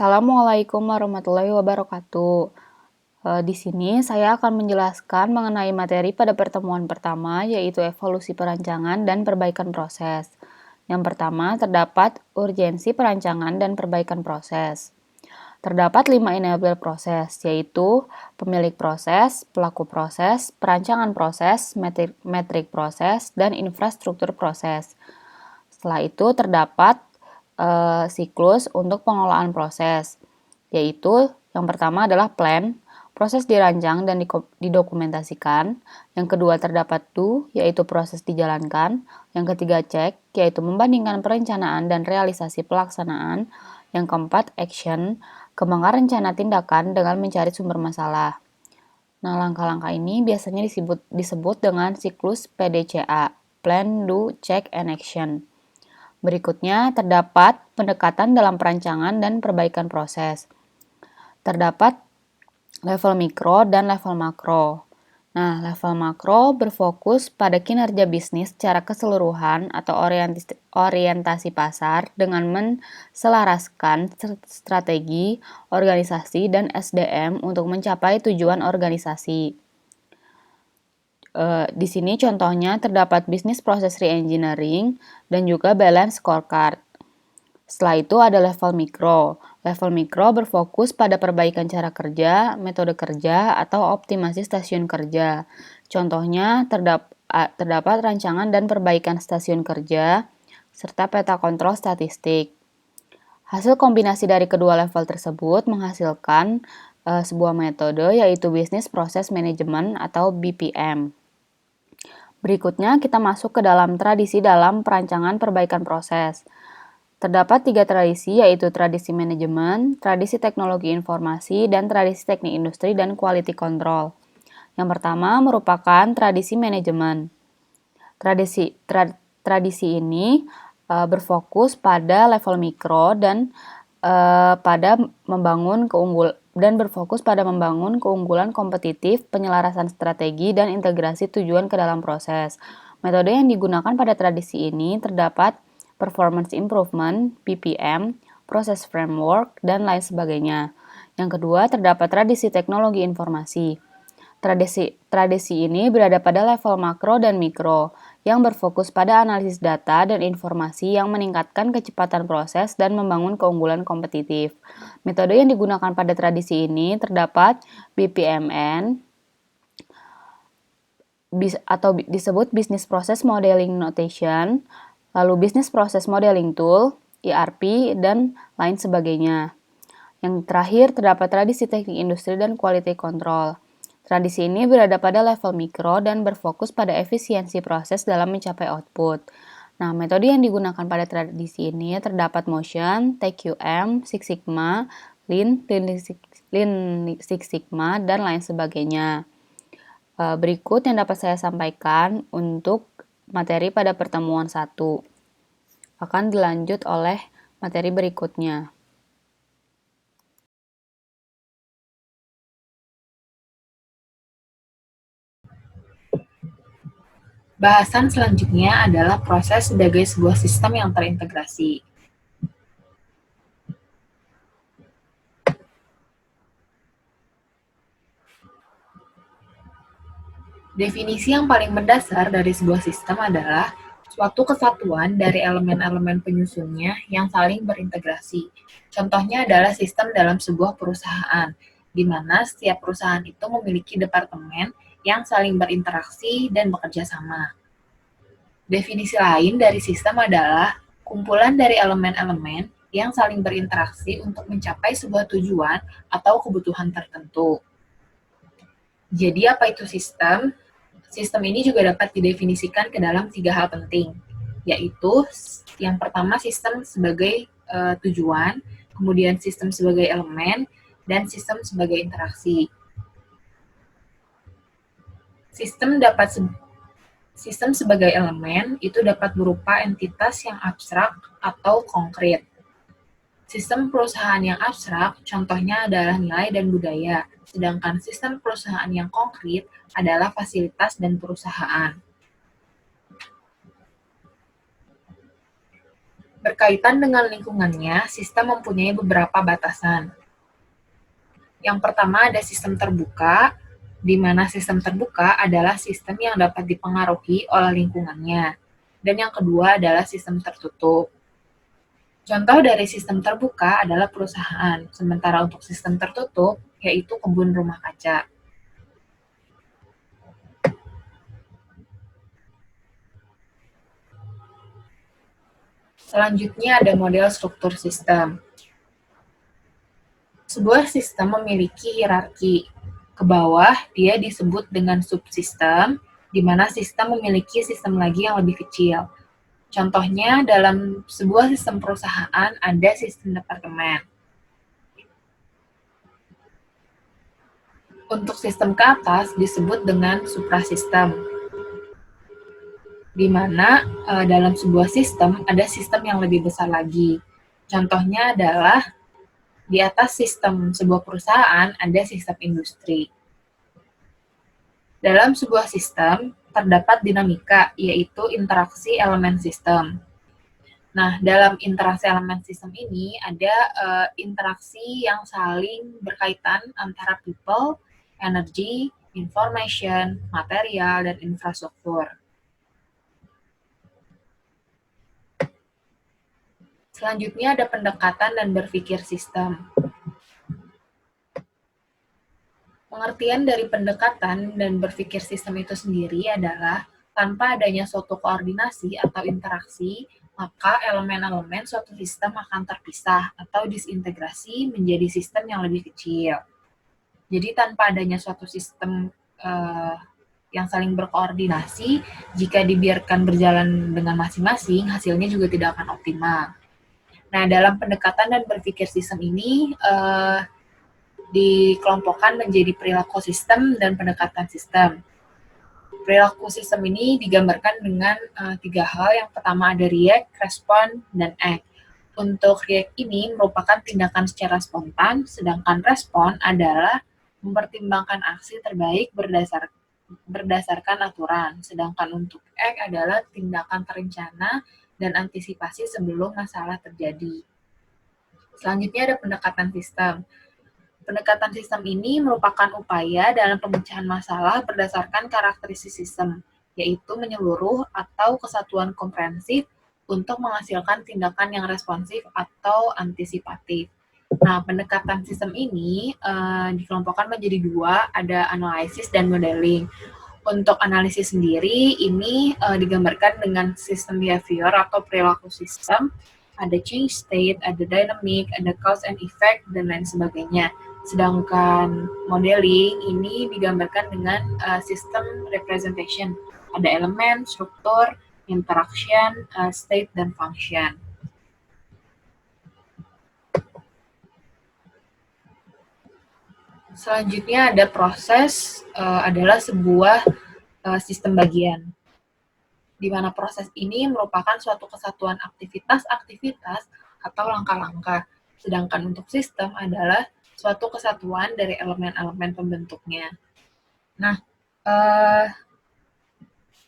Assalamualaikum warahmatullahi wabarakatuh. Di sini saya akan menjelaskan mengenai materi pada pertemuan pertama, yaitu evolusi perancangan dan perbaikan proses. Yang pertama, terdapat urgensi perancangan dan perbaikan proses. Terdapat 5 enabler proses, yaitu pemilik proses, pelaku proses, perancangan proses, metrik proses, dan infrastruktur proses. Setelah itu terdapat siklus untuk pengelolaan proses, yaitu yang pertama adalah plan, proses dirancang dan didokumentasikan. Yang kedua terdapat do, yaitu proses dijalankan. Yang ketiga check, yaitu membandingkan perencanaan dan realisasi pelaksanaan. Yang keempat action, kembangkan rencana tindakan dengan mencari sumber masalah. Nah, langkah-langkah ini biasanya disebut dengan siklus PDCA, plan, do, check, and action. Berikutnya, terdapat pendekatan dalam perancangan dan perbaikan proses. Terdapat level mikro dan level makro. Nah, level makro berfokus pada kinerja bisnis secara keseluruhan atau orientasi pasar dengan menselaraskan strategi, organisasi, dan SDM untuk mencapai tujuan organisasi. Di sini contohnya terdapat Business Process Reengineering dan juga Balance Scorecard. Setelah itu ada level mikro. Level mikro berfokus pada perbaikan cara kerja, metode kerja, atau optimasi stasiun kerja. Contohnya terdapat rancangan dan perbaikan stasiun kerja, serta peta kontrol statistik. Hasil kombinasi dari kedua level tersebut menghasilkan sebuah metode, yaitu Business Process Management atau BPM. Berikutnya kita masuk ke dalam tradisi dalam perancangan perbaikan proses. Terdapat 3 tradisi, yaitu tradisi manajemen, tradisi teknologi informasi, dan tradisi teknik industri dan quality control. Yang pertama merupakan tradisi manajemen. Tradisi ini berfokus pada level mikro dan pada membangun keunggulan kompetitif, penyelarasan strategi, dan integrasi tujuan ke dalam proses. Metode yang digunakan pada tradisi ini terdapat performance improvement, PPM, proses framework, dan lain sebagainya. Yang kedua, terdapat tradisi teknologi informasi. Tradisi ini berada pada level makro dan mikro, yang berfokus pada analisis data dan informasi yang meningkatkan kecepatan proses dan membangun keunggulan kompetitif. Metode yang digunakan pada tradisi ini terdapat BPMN, atau disebut Business Process Modeling Notation, lalu Business Process Modeling Tool, ERP, dan lain sebagainya. Yang terakhir terdapat tradisi teknik industri dan quality control. Tradisi ini berada pada level mikro dan berfokus pada efisiensi proses dalam mencapai output. Nah, metode yang digunakan pada tradisi ini terdapat Motion, TQM, Six Sigma, Lean Six Sigma, dan lain sebagainya. Berikut yang dapat saya sampaikan untuk materi pada pertemuan 1. Akan dilanjut oleh materi berikutnya. Bahasan selanjutnya adalah proses sebagai sebuah sistem yang terintegrasi. Definisi yang paling mendasar dari sebuah sistem adalah suatu kesatuan dari elemen-elemen penyusunnya yang saling berintegrasi. Contohnya adalah sistem dalam sebuah perusahaan, di mana setiap perusahaan itu memiliki departemen yang saling berinteraksi dan bekerja sama. Definisi lain dari sistem adalah kumpulan dari elemen-elemen yang saling berinteraksi untuk mencapai sebuah tujuan atau kebutuhan tertentu. Jadi apa itu sistem? Sistem ini juga dapat didefinisikan ke dalam 3 hal penting, yaitu yang pertama sistem sebagai tujuan, kemudian sistem sebagai elemen, dan sistem sebagai interaksi. Sistem sebagai elemen itu dapat berupa entitas yang abstrak atau konkret. Sistem perusahaan yang abstrak contohnya adalah nilai dan budaya, sedangkan sistem perusahaan yang konkret adalah fasilitas dan perusahaan. Berkaitan dengan lingkungannya, sistem mempunyai beberapa batasan. Yang pertama ada sistem terbuka, di mana sistem terbuka adalah sistem yang dapat dipengaruhi oleh lingkungannya. Dan yang kedua adalah sistem tertutup. Contoh dari sistem terbuka adalah perusahaan, sementara untuk sistem tertutup yaitu kebun rumah kaca. Selanjutnya ada model struktur sistem. Sebuah sistem memiliki hierarki. Ke bawah, dia disebut dengan subsistem, di mana sistem memiliki sistem lagi yang lebih kecil. Contohnya, dalam sebuah sistem perusahaan ada sistem departemen. Untuk sistem ke atas disebut dengan suprasistem, di mana dalam sebuah sistem ada sistem yang lebih besar lagi. Contohnya adalah di atas sistem sebuah perusahaan ada sistem industri. Dalam sebuah sistem terdapat dinamika, yaitu interaksi elemen sistem. Nah, dalam interaksi elemen sistem ini ada interaksi yang saling berkaitan antara people, energy, information, material, dan infrastruktur. Selanjutnya ada pendekatan dan berpikir sistem. Pengertian dari pendekatan dan berpikir sistem itu sendiri adalah tanpa adanya suatu koordinasi atau interaksi, maka elemen-elemen suatu sistem akan terpisah atau disintegrasi menjadi sistem yang lebih kecil. Jadi tanpa adanya suatu sistem yang saling berkoordinasi, jika dibiarkan berjalan dengan masing-masing, hasilnya juga tidak akan optimal. Nah, dalam pendekatan dan berpikir sistem ini dikelompokkan menjadi perilaku sistem dan pendekatan sistem. Perilaku sistem ini digambarkan dengan 3 hal. Yang pertama ada react, respond, dan act. Untuk react ini merupakan tindakan secara spontan, sedangkan respon adalah mempertimbangkan aksi terbaik berdasarkan aturan. Sedangkan untuk act adalah tindakan terencana dan antisipasi sebelum masalah terjadi. Selanjutnya ada pendekatan sistem. Pendekatan sistem ini merupakan upaya dalam pemecahan masalah berdasarkan karakteristik sistem, yaitu menyeluruh atau kesatuan komprehensif untuk menghasilkan tindakan yang responsif atau antisipatif. Nah, pendekatan sistem ini dikelompokkan menjadi 2, ada analisis dan modeling. Untuk analisis sendiri, ini digambarkan dengan sistem behavior atau perilaku sistem, ada change state, ada dynamic, ada cause and effect, dan lain sebagainya. Sedangkan modeling ini digambarkan dengan sistem representation. Ada elemen, struktur, interaction, state, dan function. Selanjutnya ada proses, adalah sebuah sistem bagian, di mana proses ini merupakan suatu kesatuan aktivitas-aktivitas atau langkah-langkah. Sedangkan untuk sistem adalah suatu kesatuan dari elemen-elemen pembentuknya. Nah,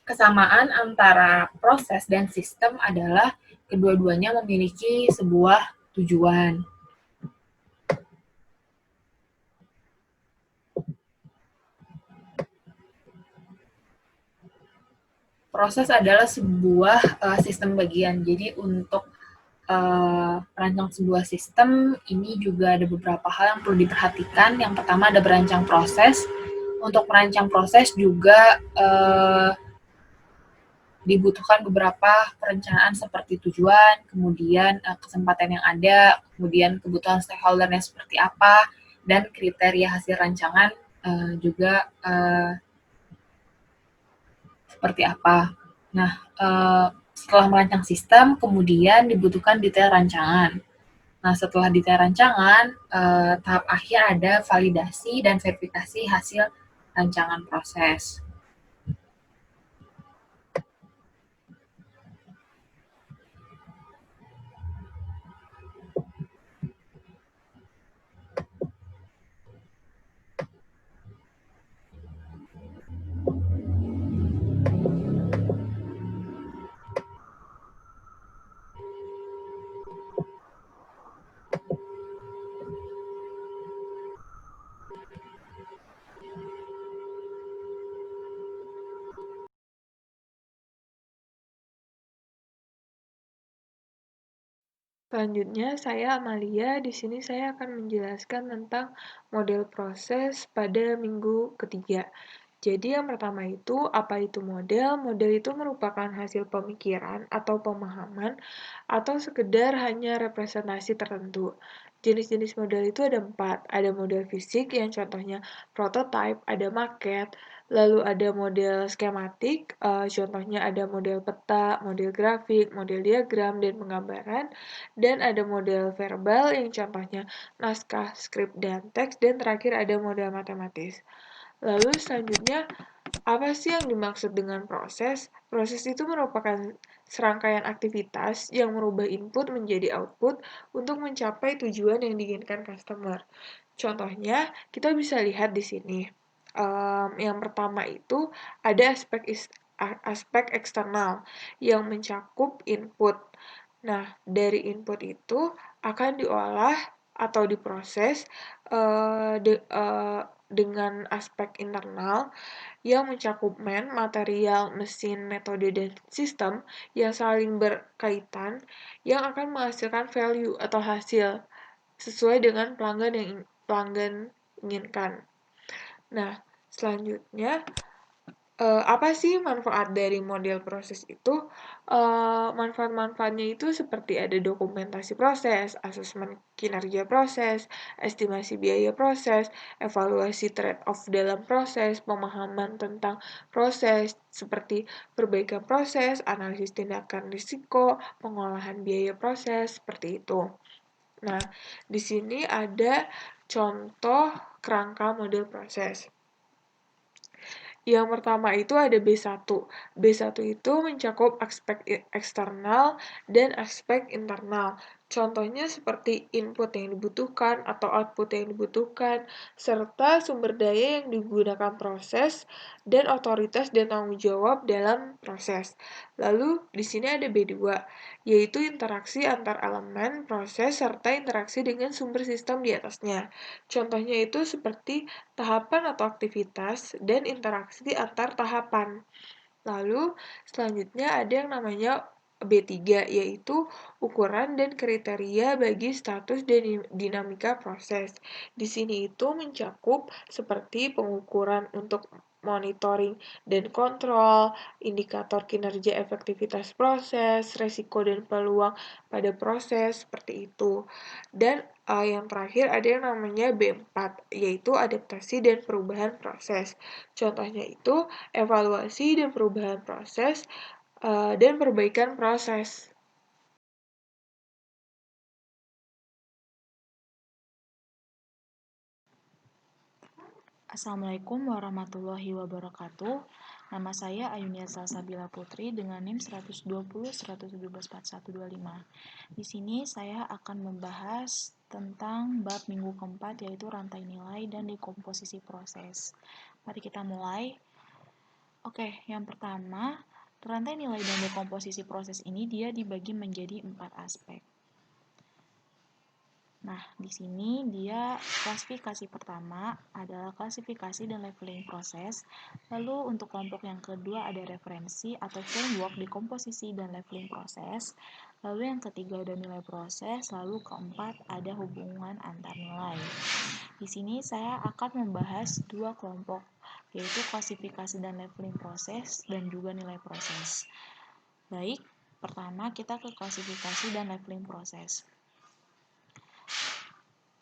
kesamaan antara proses dan sistem adalah kedua-duanya memiliki sebuah tujuan. Proses adalah sebuah sistem bagian. Jadi untuk merancang sebuah sistem ini juga ada beberapa hal yang perlu diperhatikan. Yang pertama ada merancang proses. Untuk merancang proses juga dibutuhkan beberapa perencanaan seperti tujuan, kemudian kesempatan yang ada, kemudian kebutuhan stakeholder-nya seperti apa, dan kriteria hasil rancangan juga seperti apa. Nah, setelah merancang sistem, kemudian dibutuhkan detail rancangan. Nah, setelah detail rancangan, tahap akhir ada validasi dan verifikasi hasil rancangan proses. Selanjutnya, saya Amalia. Di sini saya akan menjelaskan tentang model proses pada minggu ketiga. Jadi yang pertama itu, apa itu model? Model itu merupakan hasil pemikiran atau pemahaman atau sekedar hanya representasi tertentu. Jenis-jenis model itu ada 4. Ada model fisik yang contohnya prototype, ada maket, lalu ada model skematik, contohnya ada model peta, model grafik, model diagram, dan penggambaran, dan ada model verbal yang contohnya naskah, skrip, dan teks, dan terakhir ada model matematis. Lalu selanjutnya, apa sih yang dimaksud dengan proses? Proses itu merupakan serangkaian aktivitas yang merubah input menjadi output untuk mencapai tujuan yang diinginkan customer. Contohnya, kita bisa lihat di sini. Yang pertama itu ada aspek eksternal yang mencakup input. Nah, dari input itu akan diolah atau diproses dengan aspek internal yang mencakup material, mesin, metode, dan sistem yang saling berkaitan yang akan menghasilkan value atau hasil sesuai dengan pelanggan inginkan. Nah, selanjutnya apa sih manfaat dari model proses itu? Manfaat-manfaatnya itu seperti ada dokumentasi proses, asesmen kinerja proses, estimasi biaya proses, evaluasi trade-off dalam proses, pemahaman tentang proses, seperti perbaikan proses, analisis tindakan risiko, pengolahan biaya proses, seperti itu. Nah, di sini ada contoh kerangka model proses. Yang pertama itu ada B1. B1 itu mencakup aspek eksternal dan aspek internal. Contohnya seperti input yang dibutuhkan atau output yang dibutuhkan, serta sumber daya yang digunakan proses, dan otoritas dan tanggung jawab dalam proses. Lalu di sini ada B2, yaitu interaksi antar elemen proses serta interaksi dengan sumber sistem di atasnya. Contohnya itu seperti tahapan atau aktivitas, dan interaksi antar tahapan. Lalu, selanjutnya ada yang namanya B3, yaitu ukuran dan kriteria bagi status dan dinamika proses. Di sini itu mencakup seperti pengukuran untuk monitoring dan kontrol, indikator kinerja efektivitas proses, resiko dan peluang pada proses, seperti itu. Dan yang terakhir ada yang namanya B4, yaitu adaptasi dan perubahan proses. Contohnya itu evaluasi dan perubahan proses, dan perbaikan proses. Assalamualaikum warahmatullahi wabarakatuh. Nama saya Ayunia Salsabila Putri dengan NIM 120 117 4125. Di sini saya akan membahas tentang bab minggu keempat, yaitu rantai nilai dan dekomposisi proses. Mari kita mulai. Oke, yang pertama, rantai nilai dan dekomposisi proses ini dia dibagi menjadi 4 aspek. Nah, di sini dia klasifikasi pertama adalah klasifikasi dan leveling proses. Lalu untuk kelompok yang kedua ada referensi atau framework dekomposisi dan leveling proses. Lalu yang ketiga ada nilai proses. Lalu keempat ada hubungan antar nilai. Di sini saya akan membahas dua kelompok, yaitu klasifikasi dan leveling proses dan juga nilai proses. Baik, pertama kita ke klasifikasi dan leveling proses.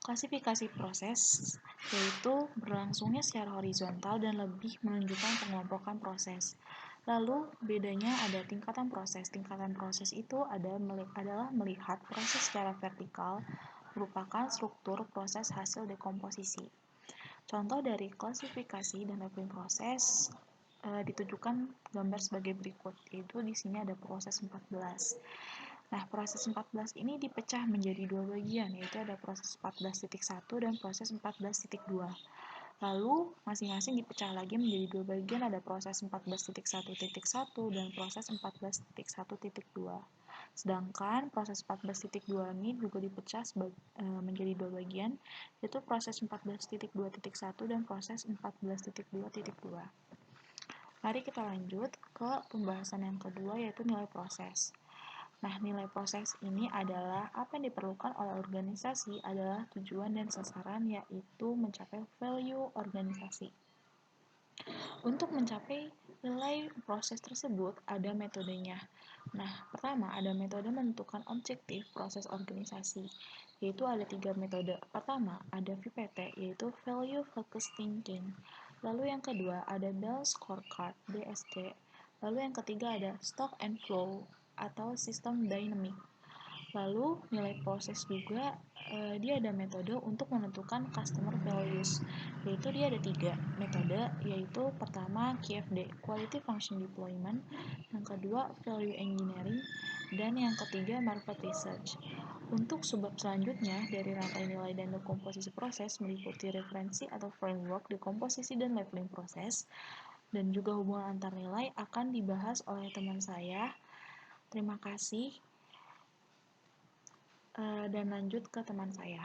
Klasifikasi proses yaitu berlangsungnya secara horizontal dan lebih menunjukkan pengelompokan proses. Lalu bedanya ada tingkatan proses. Tingkatan proses itu adalah melihat proses secara vertikal merupakan struktur proses hasil dekomposisi. Contoh dari klasifikasi dan leveling proses ditujukan gambar sebagai berikut, yaitu di sini ada proses 14. Nah, proses 14 ini dipecah menjadi dua bagian, yaitu ada proses 14.1 dan proses 14.2. Lalu, masing-masing dipecah lagi menjadi dua bagian, ada proses 14.1.1 dan proses 14.1.2. Sedangkan proses 14.2 ini juga dipecah menjadi dua bagian, yaitu proses 14.2.1 dan proses 14.2.2. Mari kita lanjut ke pembahasan yang kedua, yaitu nilai proses. Nah, nilai proses ini adalah apa yang diperlukan oleh organisasi adalah tujuan dan sasaran, yaitu mencapai value organisasi. Untuk mencapai nilai proses tersebut, ada metodenya. Nah, pertama ada metode menentukan objektif proses organisasi, yaitu ada 3 metode. Pertama, ada VPT, yaitu Value Focused Thinking. Lalu yang kedua, ada Bell Scorecard, BSD. Lalu yang ketiga ada Stock and Flow, atau Sistem Dynamic. Lalu nilai proses juga dia ada metode untuk menentukan customer values, yaitu dia ada 3 metode, yaitu pertama QFD, Quality Function Deployment, yang kedua Value Engineering, dan yang ketiga Market Research. Untuk subbab selanjutnya dari rantai nilai dan dekomposisi proses meliputi referensi atau framework dekomposisi dan labeling proses, dan juga hubungan antar nilai akan dibahas oleh teman saya. Terima kasih. Dan lanjut ke teman saya.